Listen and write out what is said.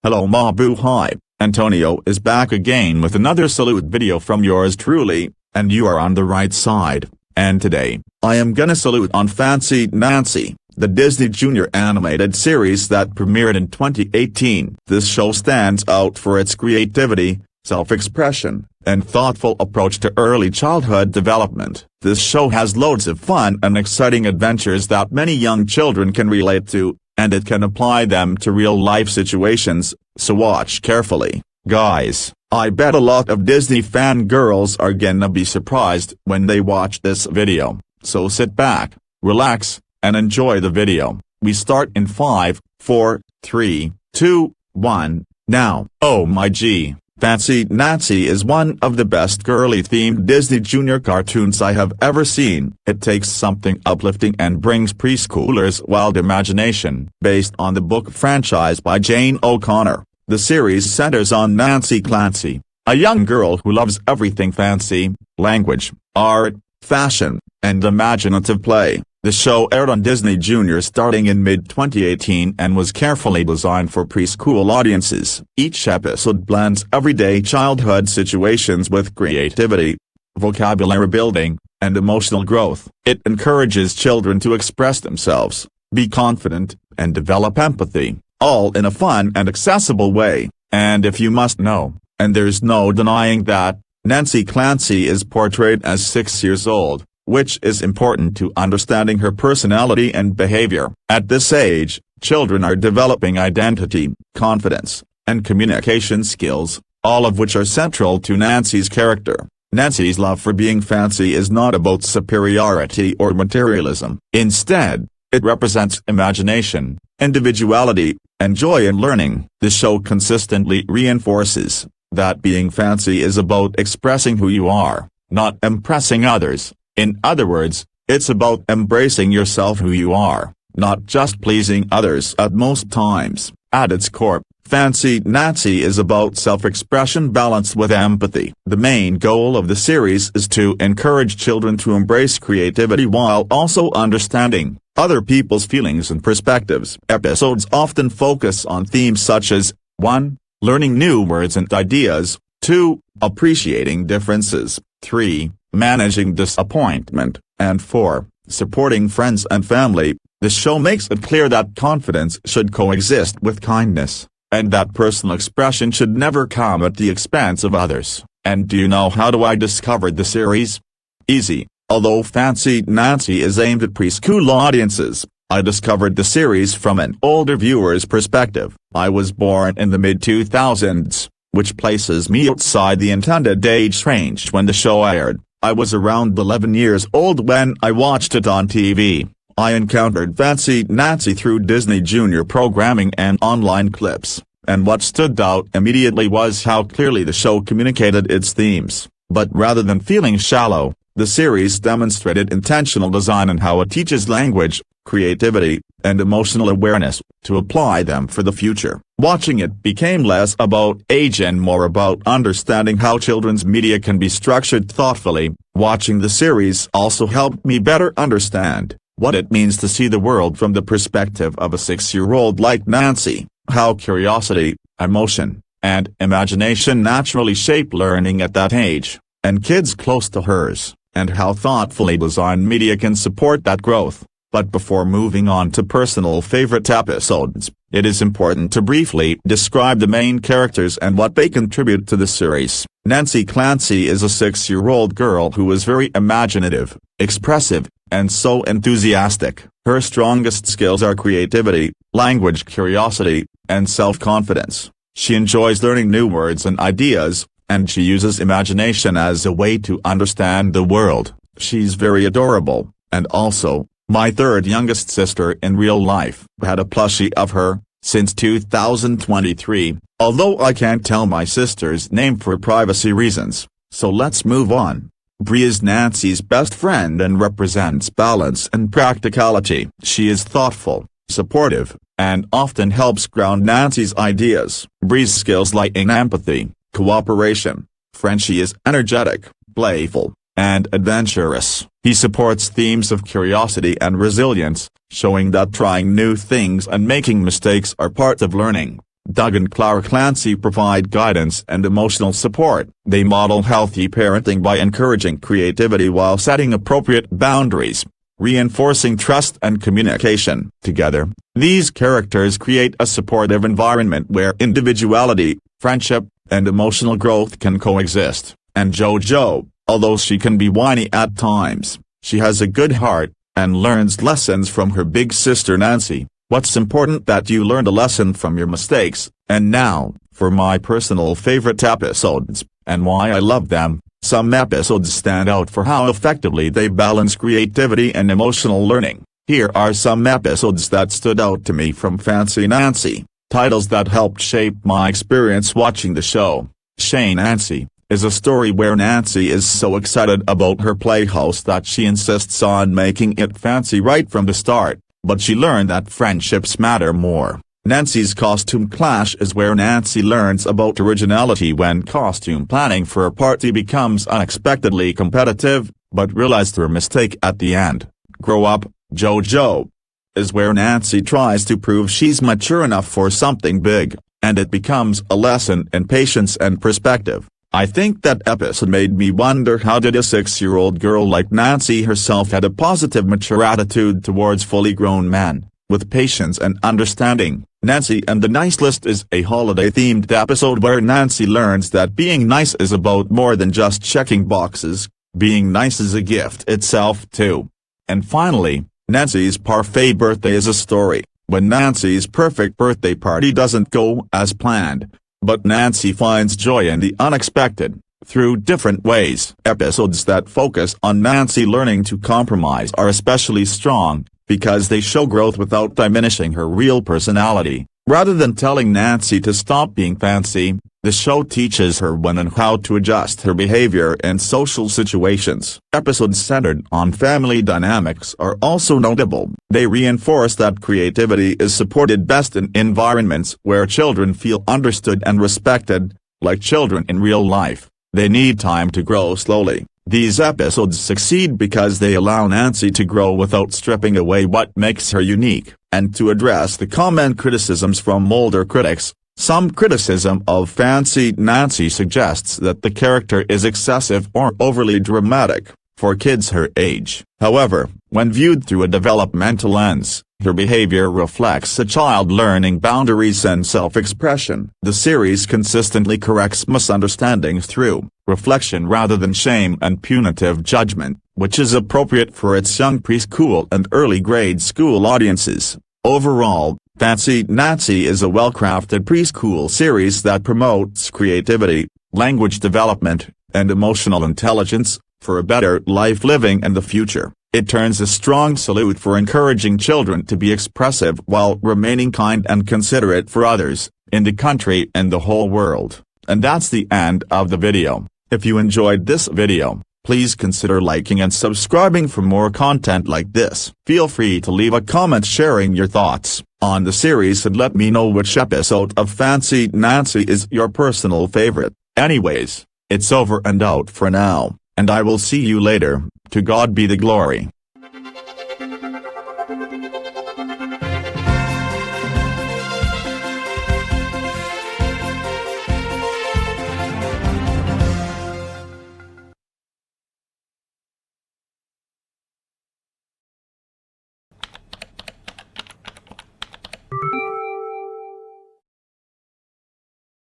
Hello Mabuhay, Antonio is back again with another salute video from yours truly, and you are on the right side, and today, I am gonna salute on Fancy Nancy, the Disney Junior animated series that premiered in 2018. This show stands out for its creativity, self-expression, and thoughtful approach to early childhood development. This show has loads of fun and exciting adventures that many young children can relate to, and it can apply them to real-life situations, so watch carefully, guys. I bet a lot of Disney fangirls are gonna be surprised when they watch this video, so sit back, relax, and enjoy the video. We start in 5, 4, 3, 2, 1, now. Oh my gee, Fancy Nancy is one of the best girly-themed Disney Junior cartoons I have ever seen. It takes something uplifting and brings preschoolers wild imagination. Based on the book franchise by Jane O'Connor, the series centers on Nancy Clancy, a young girl who loves everything fancy, language, art, fashion, and imaginative play. The show aired on Disney Junior starting in mid-2018 and was carefully designed for preschool audiences. Each episode blends everyday childhood situations with creativity, vocabulary building, and emotional growth. It encourages children to express themselves, be confident, and develop empathy, all in a fun and accessible way. And if you must know, and there's no denying that, Nancy Clancy is portrayed as 6 years old, which is important to understanding her personality and behavior. At this age, children are developing identity, confidence, and communication skills, all of which are central to Nancy's character. Nancy's love for being fancy is not about superiority or materialism. Instead, it represents imagination, individuality, and joy in learning. The show consistently reinforces that being fancy is about expressing who you are, not impressing others. In other words, it's about embracing yourself who you are, not just pleasing others at most times. At its core, Fancy Nancy is about self-expression balanced with empathy. The main goal of the series is to encourage children to embrace creativity while also understanding other people's feelings and perspectives. Episodes often focus on themes such as 1. Learning new words and ideas, 2. Appreciating differences, 3. Managing disappointment, and 4. Supporting friends and family. The show makes it clear that confidence should coexist with kindness, and that personal expression should never come at the expense of others. And do you know how I discovered the series? Easy. Although Fancy Nancy is aimed at preschool audiences, I discovered the series from an older viewer's perspective. I was born in the mid-2000s, which places me outside the intended age range when the show aired. I was around 11 years old when I watched it on TV. I encountered Fancy Nancy through Disney Junior programming and online clips, and what stood out immediately was how clearly the show communicated its themes. But rather than feeling shallow, the series demonstrated intentional design and how it teaches language, creativity, and emotional awareness, to apply them for the future. Watching it became less about age and more about understanding how children's media can be structured thoughtfully. Watching the series also helped me better understand what it means to see the world from the perspective of a 6-year-old like Nancy, how curiosity, emotion, and imagination naturally shape learning at that age, and kids close to hers, and how thoughtfully designed media can support that growth. But before moving on to personal favorite episodes, it is important to briefly describe the main characters and what they contribute to the series. Nancy Clancy is a 6-year-old girl who is very imaginative, expressive, and so enthusiastic. Her strongest skills are creativity, language curiosity, and self-confidence. She enjoys learning new words and ideas, and she uses imagination as a way to understand the world. She's very adorable, and also, my third youngest sister in real life. Had a plushie of her, since 2023, although I can't tell my sister's name for privacy reasons, so let's move on. Bree is Nancy's best friend and represents balance and practicality. She is thoughtful, supportive, and often helps ground Nancy's ideas. Bree's skills lie in empathy, cooperation. Frenchie is energetic, playful, and adventurous. He supports themes of curiosity and resilience, showing that trying new things and making mistakes are part of learning. Doug and Clara Clancy provide guidance and emotional support. They model healthy parenting by encouraging creativity while setting appropriate boundaries, reinforcing trust and communication. Together, these characters create a supportive environment where individuality, friendship, and emotional growth can coexist. And JoJo, although she can be whiny at times, she has a good heart, and learns lessons from her big sister Nancy. What's important that you learned a lesson from your mistakes. And now, for my personal favorite episodes, and why I love them. Some episodes stand out for how effectively they balance creativity and emotional learning. Here are some episodes that stood out to me from Fancy Nancy. Titles that helped shape my experience watching the show. Shane Nancy is a story where Nancy is so excited about her playhouse that she insists on making it fancy right from the start, but she learned that friendships matter more. Nancy's Costume Clash is where Nancy learns about originality when costume planning for a party becomes unexpectedly competitive, but realized her mistake at the end. Grow Up, JoJo is where Nancy tries to prove she's mature enough for something big, and it becomes a lesson in patience and perspective. I think that episode made me wonder, how did a 6-year-old girl like Nancy herself had a positive, mature attitude towards fully grown men, with patience and understanding. Nancy and the Nice List is a holiday-themed episode where Nancy learns that being nice is about more than just checking boxes, being nice is a gift itself too. And finally, Nancy's Parfait Birthday is a story when Nancy's perfect birthday party doesn't go as planned, but Nancy finds joy in the unexpected, through different ways. Episodes that focus on Nancy learning to compromise are especially strong, because they show growth without diminishing her real personality. Rather than telling Nancy to stop being fancy, the show teaches her when and how to adjust her behavior in social situations. Episodes centered on family dynamics are also notable. They reinforce that creativity is supported best in environments where children feel understood and respected. Like children in real life, they need time to grow slowly. These episodes succeed because they allow Nancy to grow without stripping away what makes her unique. And to address the common criticisms from older critics, some criticism of Fancy Nancy suggests that the character is excessive or overly dramatic for kids her age. However, when viewed through a developmental lens, her behavior reflects a child learning boundaries and self-expression. The series consistently corrects misunderstandings through reflection rather than shame and punitive judgment, which is appropriate for its young preschool and early grade school audiences. Overall, Fancy Nancy is a well-crafted preschool series that promotes creativity, language development, and emotional intelligence, for a better life living in the future. It turns a strong salute for encouraging children to be expressive while remaining kind and considerate for others, in the country and the whole world. And that's the end of the video. If you enjoyed this video, please consider liking and subscribing for more content like this. Feel free to leave a comment sharing your thoughts on the series and let me know which episode of Fancy Nancy is your personal favorite. Anyways, it's over and out for now, and I will see you later. To God be the glory.